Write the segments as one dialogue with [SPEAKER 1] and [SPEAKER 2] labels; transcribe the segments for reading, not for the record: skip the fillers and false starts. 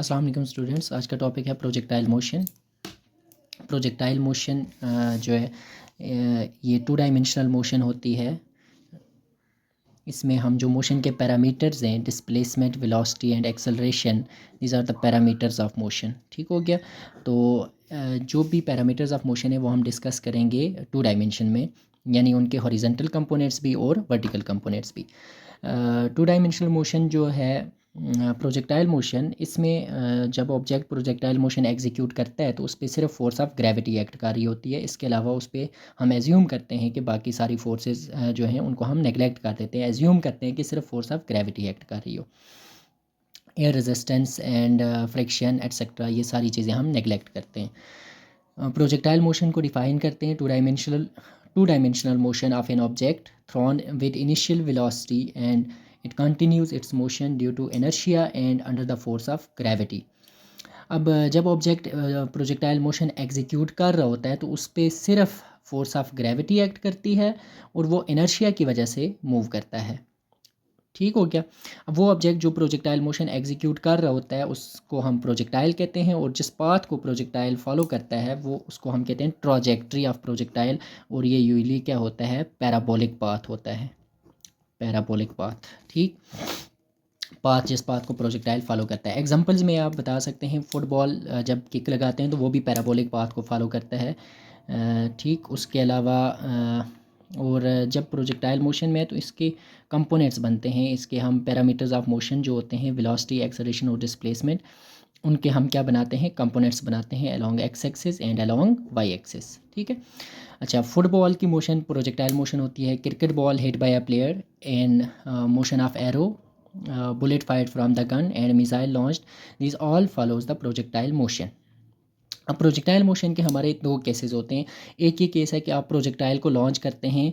[SPEAKER 1] अस्सलाम वालेकुम स्टूडेंट्स। आज का टॉपिक है प्रोजेक्टाइल मोशन। प्रोजेक्टाइल मोशन जो है ये 2 डायमेंशनल मोशन होती है। इसमें हम जो मोशन के पैरामीटर्स हैं, displacement, velocity and acceleration, these are the parameters of motion. ठीक हो गया। तो जो भी पैरामीटर्स ऑफ मोशन है वो हम डिस्कस करेंगे 2 डायमेंशन में, यानी उनके हॉरिजॉन्टल कंपोनेंट्स भी और वर्टिकल कंपोनेंट्स भी। 2 डायमेंशनल मोशन जो है प्रोजेक्टाइल मोशन, इसमें जब ऑब्जेक्ट प्रोजेक्टाइल मोशन एग्जीक्यूट करता है तो उस पर सिर्फ फोर्स ऑफ ग्रेविटी एक्ट कर रही होती है। इसके अलावा उस पर हम एज्यूम करते हैं कि बाकी सारी फोर्सेस जो हैं उनको हम नेगलेक्ट कर देते हैं। एज्यूम करते हैं कि सिर्फ फोर्स ऑफ ग्रेविटी एक्ट कर रही हो। Air resistance and friction etcetera, ये सारी चीज़ें हम नेगलेक्ट करते हैं। प्रोजेक्टाइल मोशन को डिफाइन करते हैं two dimensional motion of an object thrown with initial velocity and it continues its motion due to inertia and under the force of gravity. अब जब ऑब्जेक्ट प्रोजेक्टाइल मोशन एग्जीक्यूट कर रहा होता है तो उस पर सिर्फ फोर्स ऑफ ग्रेविटी एक्ट करती है और वो इनर्शिया की वजह से मूव करता है। ठीक हो गया। अब वो ऑब्जेक्ट जो प्रोजेक्टाइल मोशन एग्जीक्यूट कर रहा होता है उसको हम प्रोजेक्टाइल कहते हैं, और जिस पाथ को प्रोजेक्टाइल फॉलो करता है वो उसको हम कहते हैं ट्रॉजेक्ट्री ऑफ प्रोजेक्टाइल। और ये यूजली क्या होता है, पैराबोलिक पाथ होता है, पैराबोलिक पाथ। ठीक, पाथ जिस पाथ को प्रोजेक्टाइल फॉलो करता है। एग्जांपल्स में आप बता सकते हैं, फुटबॉल जब किक लगाते हैं तो वो भी पैराबोलिक पाथ को फॉलो करता है। ठीक, उसके अलावा और जब प्रोजेक्टाइल मोशन में है तो इसके कंपोनेंट्स बनते हैं। इसके हम पैरामीटर्स ऑफ मोशन जो होते हैं, वेलोसिटी, एक्सेलरेशन और डिस्प्लेसमेंट, उनके हम क्या बनाते हैं, कंपोनेंट्स बनाते हैं along X axis and along Y axis. ठीक है। अच्छा, फुटबॉल की मोशन प्रोजेक्टाइल मोशन होती है। Cricket ball hit by a player in motion of arrow, bullet fired from the gun and missile launched, this all follows the projectile motion. अब projectile motion के हमारे 2 cases होते हैं। एक ये केस है कि आप प्रोजेक्टाइल को लॉन्च करते हैं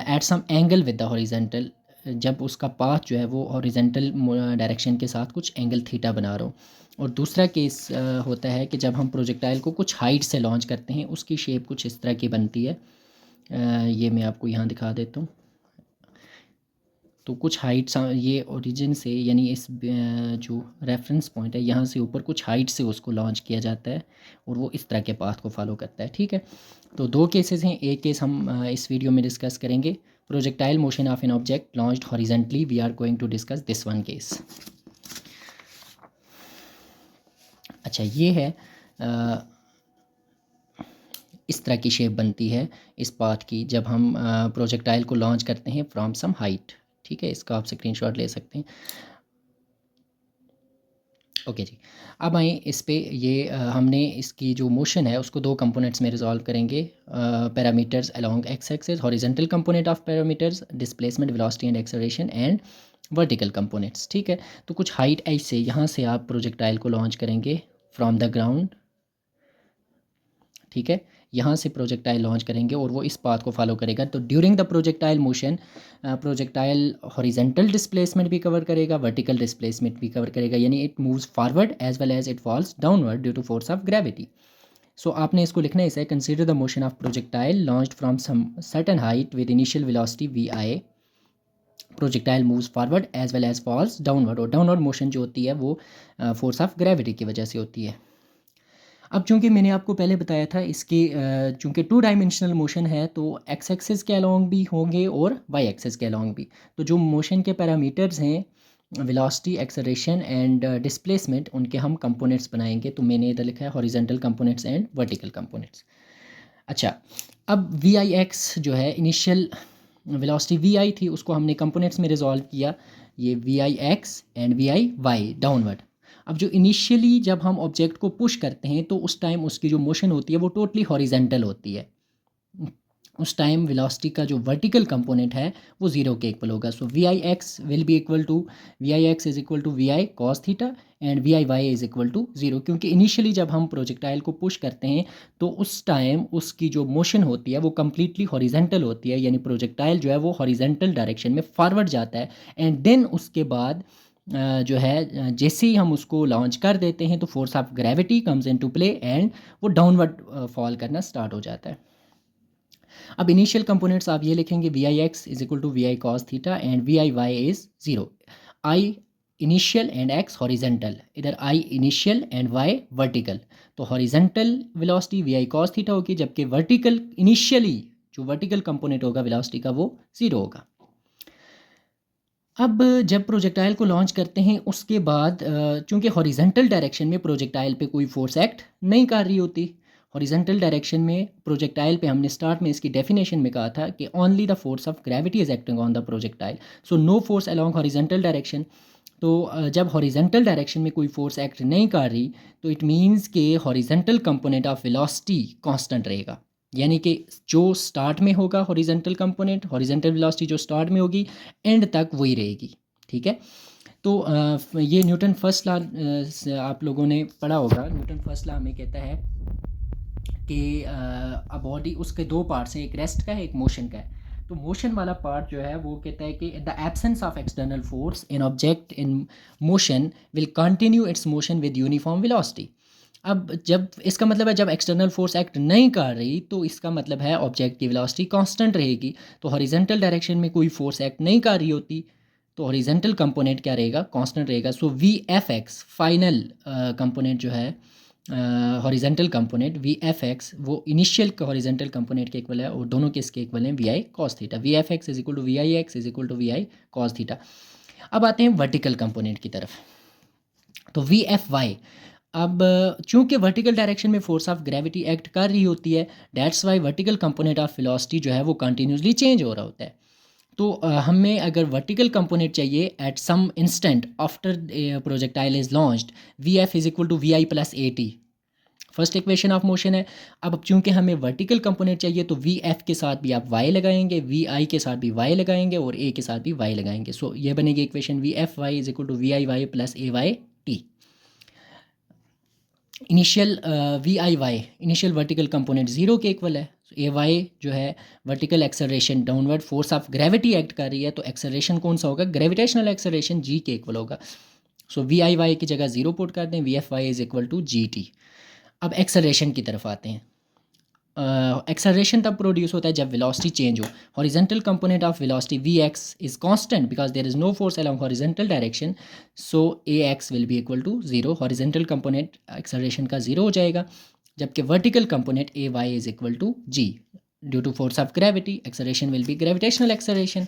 [SPEAKER 1] at some angle with the horizontal, जब उसका पाथ जो है वो हॉरिजेंटल डायरेक्शन के साथ कुछ एंगल थीटा बना रहा हो। और दूसरा केस होता है कि जब हम प्रोजेक्टाइल को कुछ हाइट से लॉन्च करते हैं, उसकी शेप कुछ इस तरह की बनती है। ये मैं आपको यहाँ दिखा देता हूँ। तो कुछ हाइट ये ओरिजिन से, यानी इस जो रेफरेंस पॉइंट है यहाँ से ऊपर कुछ हाइट से उसको लॉन्च किया जाता है और वो इस तरह के पाथ को फॉलो करता है। ठीक है। तो 2 केसेस हैं। एक केस हम इस वीडियो में डिस्कस करेंगे, projectile motion of an object launched horizontally. We are going to discuss this one case. अच्छा, ये है इस तरह की शेप बनती है इस पाथ की जब हम प्रोजेक्टाइल को लॉन्च करते हैं फ्रॉम सम हाइट। ठीक है, इसका आप स्क्रीनशॉट ले सकते हैं। ओके जी, अब आए इस पे। ये हमने इसकी जो मोशन है उसको 2 कंपोनेंट्स में रिजॉल्व करेंगे। Parameters along X axis, horizontal component of parameters displacement, velocity and acceleration, and vertical components. ठीक है। तो कुछ हाइट ऐसे यहाँ से आप प्रोजेक्टाइल को लॉन्च करेंगे फ्रॉम द ग्राउंड। ठीक है, यहाँ से प्रोजेक्टाइल लॉन्च करेंगे और वो इस पाथ को फॉलो करेगा। तो during the projectile motion projectile horizontal displacement भी कवर करेगा, वर्टिकल डिस्प्लेसमेंट भी कवर करेगा, यानी it moves forward as well as it falls downward due to force of gravity. So आपने इसको लिखना है इसे, consider the motion of projectile launched from some certain height with initial velocity V I, projectile moves forward as well as falls downward. और downward motion जो होती है वो फोर्स ऑफ ग्रेविटी की वजह से होती है। अब चूंकि मैंने आपको पहले बताया था इसके चूंकि 2 डायमेंशनल मोशन है तो एक्स एक्सिस के अलोंग भी होंगे और वाई एक्सिस के अलोंग भी। तो जो मोशन के पैरामीटर्स हैं, वेलोसिटी, एक्सेलरेशन एंड डिस्प्लेसमेंट, उनके हम कंपोनेंट्स बनाएंगे। तो मैंने इधर लिखा है horizontal components and vertical components. अच्छा, अब वी आई एक्स जो है, इनिशियल वेलोसिटी वी आई थी, उसको हमने कंपोनेंट्स में रिजॉल्व किया। ये V I X and V I Y downward. अब जो इनिशियली जब हम ऑब्जेक्ट को पुश करते हैं तो उस टाइम उसकी जो मोशन होती है वो टोटली हॉरिजेंटल होती है। उस टाइम वेलोसिटी का जो वर्टिकल कंपोनेंट है वो 0 के इक्वल होगा। So V I X will be equal to, V I X is equal to V I cos theta and V I Y is equal to 0, क्योंकि इनिशियली जब हम projectile को पुश करते हैं तो उस टाइम उसकी जो मोशन होती है वो कम्प्लीटली हॉरिजेंटल होती है, यानी प्रोजेक्टाइल जो है वो हॉरिजेंटल डायरेक्शन में फॉरवर्ड जाता है। एंड देन उसके बाद जो है जैसे ही हम उसको लॉन्च कर देते हैं तो force of gravity comes into play and वो डाउनवर्ड फॉल करना स्टार्ट हो जाता है। अब इनिशियल कंपोनेंट्स आप ये लिखेंगे, V I X is equal to V I cos theta and V I Y is 0। I initial and X horizontal, इधर I initial and Y vertical. तो horizontal velocity V I cos theta होगी, जबकि vertical initially जो vertical component होगा velocity का वो 0 होगा। अब जब प्रोजेक्टाइल को लॉन्च करते हैं उसके बाद चूंकि हॉरिजेंटल डायरेक्शन में प्रोजेक्टाइल पे कोई फोर्स एक्ट नहीं कर रही होती, हॉरिजेंटल डायरेक्शन में प्रोजेक्टाइल पे हमने स्टार्ट में इसकी डेफिनेशन में कहा था कि only the force of gravity is acting on the projectile, so no force along horizontal direction. तो जब हॉरिजेंटल डायरेक्शन में कोई फोर्स एक्ट नहीं कर रही तो इट मीन्स कि horizontal component of velocity constant रहेगा, यानी कि जो स्टार्ट में होगा हॉरिजेंटल कंपोनेंट, हॉरिजेंटल वेलोसिटी जो स्टार्ट में होगी एंड तक वही रहेगी। ठीक है, तो ये न्यूटन फर्स्ट लॉ आप लोगों ने पढ़ा होगा। न्यूटन फर्स्ट लॉ हमें कहता है कि अ बॉडी उसके दो पार्ट्स हैं, एक रेस्ट का है एक मोशन का है। तो मोशन वाला पार्ट जो है वो कहता है कि the absence of external force in object in motion will continue its motion with uniform velocity. अब जब इसका मतलब है जब एक्सटर्नल फोर्स एक्ट नहीं कर रही तो इसका मतलब है ऑब्जेक्ट की वेलोसिटी कांस्टेंट रहेगी। तो हॉरिजेंटल डायरेक्शन में कोई फोर्स एक्ट नहीं कर रही होती तो हॉरिजेंटल कंपोनेंट क्या रहेगा, कांस्टेंट रहेगा। So V F X final component जो है horizontal component V F X वो इनिशियल हॉरिजेंटल कंपोनेंट के इक्वल है और दोनों के इसके इक्वल हैं V I cos theta. V F X is equal to V I X is equal to V I cos theta. अब आते हैं वर्टिकल कंपोनेंट की तरफ। तो वी एफ वाई, अब चूंकि वर्टिकल डायरेक्शन में फोर्स ऑफ ग्रेविटी एक्ट कर रही होती है that's why vertical component of velocity जो है वो कंटिन्यूसली चेंज हो रहा होता है। तो हमें अगर वर्टिकल कंपोनेंट चाहिए at some instant after projectile is launched, V F is equal to V I plus A T, first equation of motion है। अब चूंकि हमें वर्टिकल कंपोनेंट चाहिए तो वी एफ के साथ भी आप वाई लगाएंगे, वी आई के साथ भी वाई लगाएंगे और ए के साथ भी वाई लगाएंगे। सो ये बनेगी equation V F Y is equal to V I Y plus A Y T. Initial V I Y initial vertical component zero के इक्वल है। ए वाई जो है vertical acceleration downward force of gravity act कर रही है तो acceleration कौन सा होगा, ग्रेविटेशनल एक्सेलरेशन जी के इक्वल होगा। सो वी आई वाई की जगह जीरो पुट कर दें, V F Y is equal to G T. अब एक्सेलरेशन की तरफ आते हैं। एक्सेलरेशन तब प्रोड्यूस होता है जब वेलोसिटी चेंज हो। Horizontal component of velocity V X is constant because there is no force along horizontal direction, so A X will be equal to zero. Horizontal component acceleration का zero हो जाएगा, जबकि vertical component A Y is equal to G due to force of gravity, acceleration will be gravitational acceleration.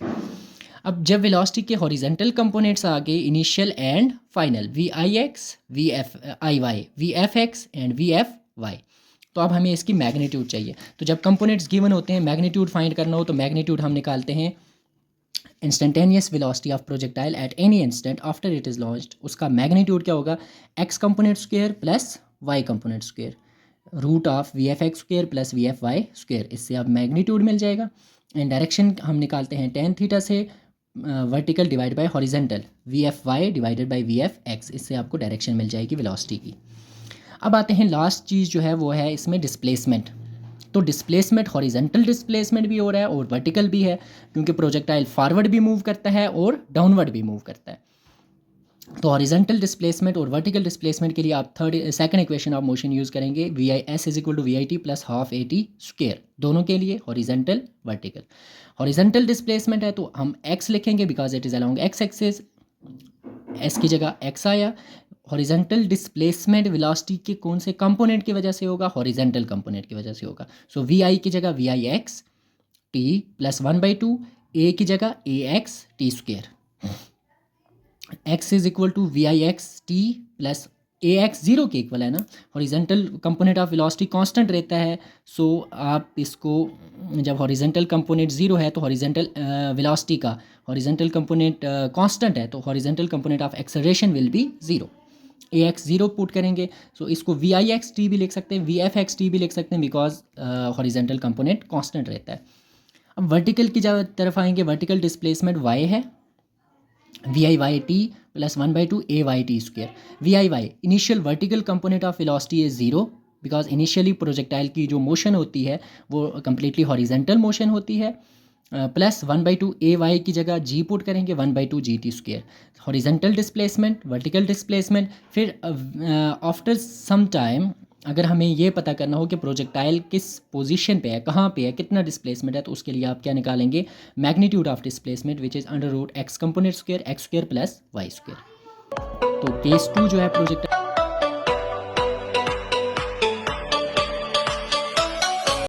[SPEAKER 1] अब जब velocity के horizontal components आ गए initial and final, V I x V F I Y, V F X and V F Y, तो अब हमें इसकी magnitude चाहिए। तो जब कंपोनेंट्स गिवन होते हैं मैग्नीट्यूड फाइंड करना हो तो मैग्नीट्यूड हम निकालते हैं instantaneous velocity of projectile at any instant after it is launched. उसका मैग्नीट्यूड क्या होगा, X component square plus Y component square root of V F X square plus V F Y square, इससे अब magnitude मिल जाएगा। And direction हम निकालते हैं tan theta से vertical divide by horizontal, V F Y divided by V F X, इससे आपको direction मिल जाएगी वेलोसिटी की। अब आते हैं लास्ट चीज़ जो है वो है इसमें डिस्प्लेसमेंट। तो डिस्प्लेसमेंट हॉरिजेंटल डिस्प्लेसमेंट भी हो रहा है और वर्टिकल भी है क्योंकि प्रोजेक्टाइल फॉरवर्ड भी मूव करता है और डाउनवर्ड भी मूव करता है। तो हॉरिजेंटल डिस्प्लेसमेंट और वर्टिकल डिस्प्लेसमेंट के लिए आप second equation of motion use करेंगे, V I S is equal to V I T plus half A T square, दोनों के लिए हॉरिजेंटल वर्टिकल। हॉरिजेंटल डिस्प्लेसमेंट है तो हम एक्स लिखेंगे because it is along X axis, S की जगह एक्स आया। हॉरिजेंटल डिस्प्लेसमेंट वेलोसिटी के कौन से कंपोनेंट की वजह से होगा, हॉरिजेंटल कंपोनेंट की वजह से होगा। सो वी आई की जगह V I X T plus 1/2, A की जगह A X T square, X is equal to V I X T plus A X zero के इक्वल है ना, horizontal component of velocity constant रहता है। सो आप इसको जब हॉरिजेंटल कंपोनेंट जीरो है तो हॉरिजेंटल वेलोसिटी का हॉरिजेंटल कंपोनेंट कांस्टेंट है तो horizontal component of acceleration will B zero, A X zero put करेंगे। सो इसको वी आई एक्स टी भी लिख सकते हैं, वी एफ एक्स टी भी लिख सकते हैं बिकॉज हॉरिजेंटल कंपोनेंट कांस्टेंट रहता है। अब वर्टिकल की तरफ आएंगे, वर्टिकल डिस्प्लेसमेंट वाई है, V I Y T plus 1/2 A Y T square. V I Y initial vertical component of velocity is zero because initially projectile की जो मोशन होती है वो कम्प्लीटली हॉरिजेंटल मोशन होती है, प्लस 1/2 ए वाई की जगह जी पुट करेंगे 1/2 G T square. Horizontal displacement vertical displacement, फिर आफ्टर सम टाइम अगर हमें ये पता करना हो कि प्रोजेक्टाइल किस पोजीशन पे है, कहाँ पे है, कितना डिस्प्लेसमेंट है, तो उसके लिए आप क्या निकालेंगे, magnitude of displacement which is under root X component square X square plus Y square. तो केस 2 जो है प्रोजेक्ट